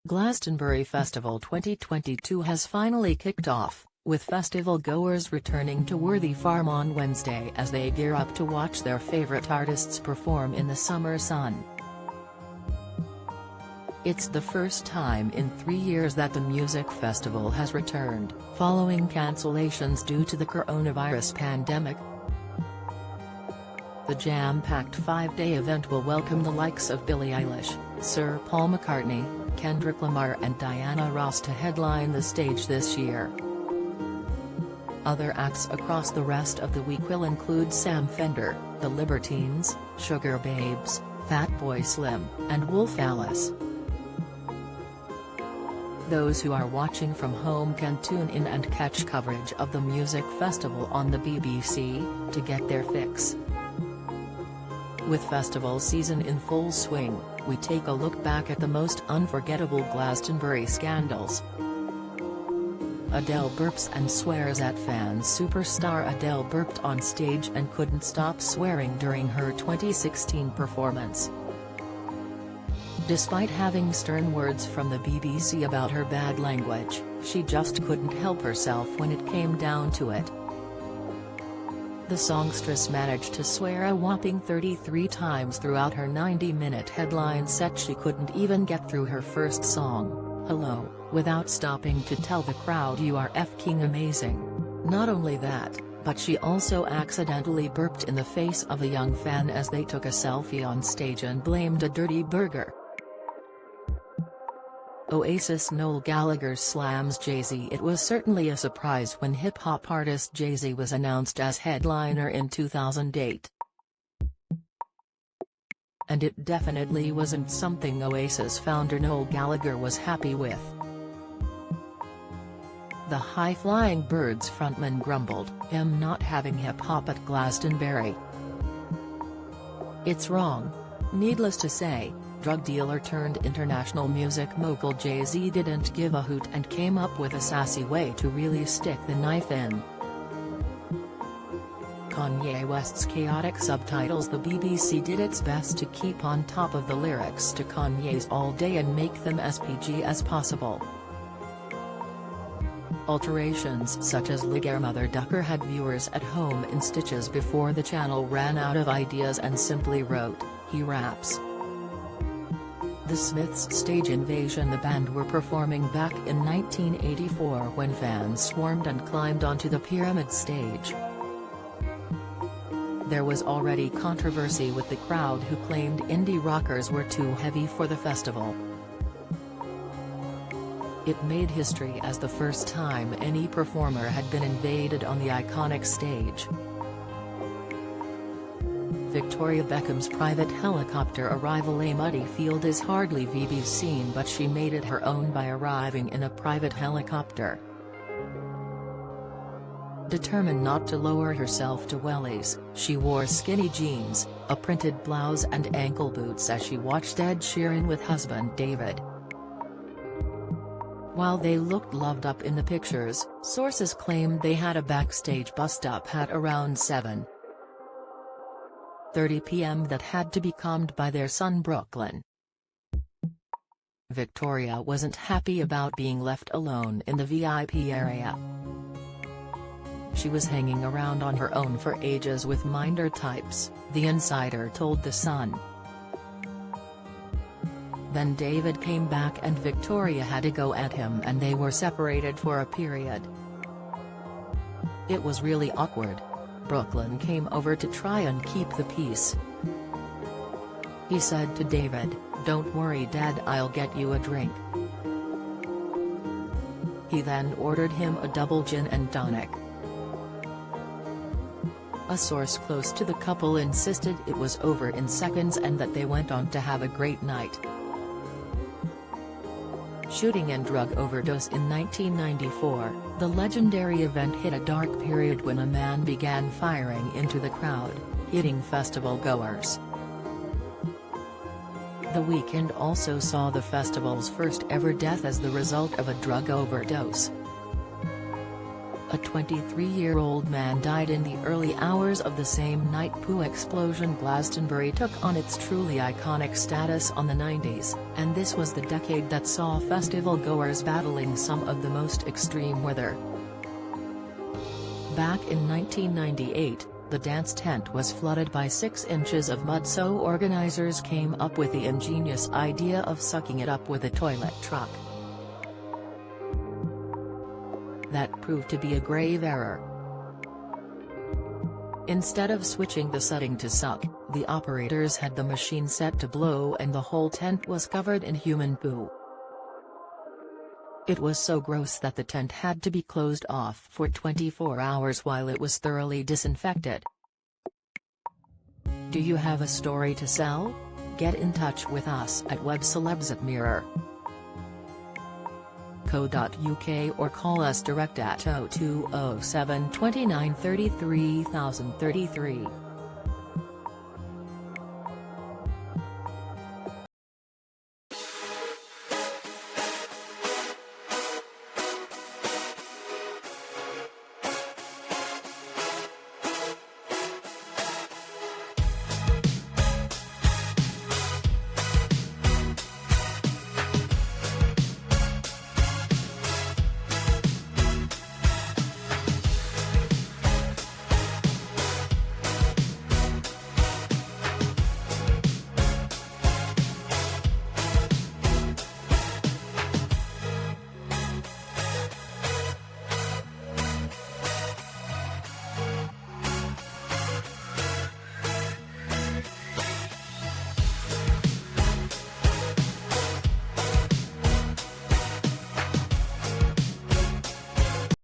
Glastonbury Festival 2022 has finally kicked off, with festival-goers returning to Worthy Farm on Wednesday as they gear up to watch their favourite artists perform in the summer sun. It's the first time in 3 years that the music festival has returned, following cancellations due to the coronavirus pandemic. The jam-packed 5-day event will welcome the likes of Billie Eilish, Sir Paul McCartney, Kendrick Lamar and Diana Ross to headline the stage this year. Other acts across the rest of the week will include Sam Fender, The Libertines, Sugar Babes, Fatboy Slim, and Wolf Alice. Those who are watching from home can tune in and catch coverage of the music festival on the BBC, to get their fix. With festival season in full swing, we take a look back at the most unforgettable Glastonbury scandals. Adele burps and swears at fans. Superstar Adele burped on stage and couldn't stop swearing during her 2016 performance. Despite having stern words from the BBC about her bad language, she just couldn't help herself when it came down to it. The songstress managed to swear a whopping 33 times throughout her 90-minute headline set. She couldn't even get through her first song, Hello, without stopping to tell the crowd you are f***ing amazing. Not only that, but she also accidentally burped in the face of a young fan as they took a selfie on stage and blamed a dirty burger. Oasis Noel Gallagher slams Jay-Z. It was certainly a surprise when hip-hop artist Jay-Z was announced as headliner in 2008. And it definitely wasn't something Oasis founder Noel Gallagher was happy with. The High-Flying Birds frontman grumbled, "I'm not having hip-hop at Glastonbury. It's wrong." Needless to say, drug dealer turned international music mogul Jay-Z didn't give a hoot and came up with a sassy way to really stick the knife in. Kanye West's chaotic subtitles. The BBC did its best to keep on top of the lyrics to Kanye's All Day and make them as PG as possible. Alterations such as "Ligar Mother Ducker" had viewers at home in stitches before the channel ran out of ideas and simply wrote, "He raps." The Smiths' Stage Invasion. The band were performing back in 1984 when fans swarmed and climbed onto the Pyramid stage. There was already controversy with the crowd who claimed indie rockers were too heavy for the festival. It made history as the first time any performer had been invaded on the iconic stage. Victoria Beckham's private helicopter arrival. A muddy field is hardly VB's scene, but she made it her own by arriving in a private helicopter. Determined not to lower herself to wellies, she wore skinny jeans, a printed blouse and ankle boots as she watched Ed Sheeran with husband David. While they looked loved up in the pictures, sources claimed they had a backstage bust-up at around 7:30 p.m. that had to be calmed by their son Brooklyn. Victoria wasn't happy about being left alone in the VIP area. She was hanging around on her own for ages with minder types, the insider told The Sun. Then David came back and Victoria had to go at him and they were separated for a period. It was really awkward. Brooklyn came over to try and keep the peace. He said to David, "Don't worry Dad, I'll get you a drink." He then ordered him a double gin and tonic. A source close to the couple insisted it was over in seconds and that they went on to have a great night. Shooting and drug overdose. In 1994, the legendary event hit a dark period when a man began firing into the crowd, hitting festival goers. The weekend also saw the festival's first ever death as the result of a drug overdose. A 23-year-old man died in the early hours of the same night. Poo explosion. Glastonbury took on its truly iconic status on the 90s, and this was the decade that saw festival-goers battling some of the most extreme weather. Back in 1998, the dance tent was flooded by 6 inches of mud, so organizers came up with the ingenious idea of sucking it up with a toilet truck. That proved to be a grave error. Instead of switching the setting to suck, the operators had the machine set to blow, and the whole tent was covered in human poo. It was so gross that the tent had to be closed off for 24 hours while it was thoroughly disinfected. Do you have a story to sell? Get in touch with us at webcelebs@mirror.co.uk or call us direct at 0207 29 33 033.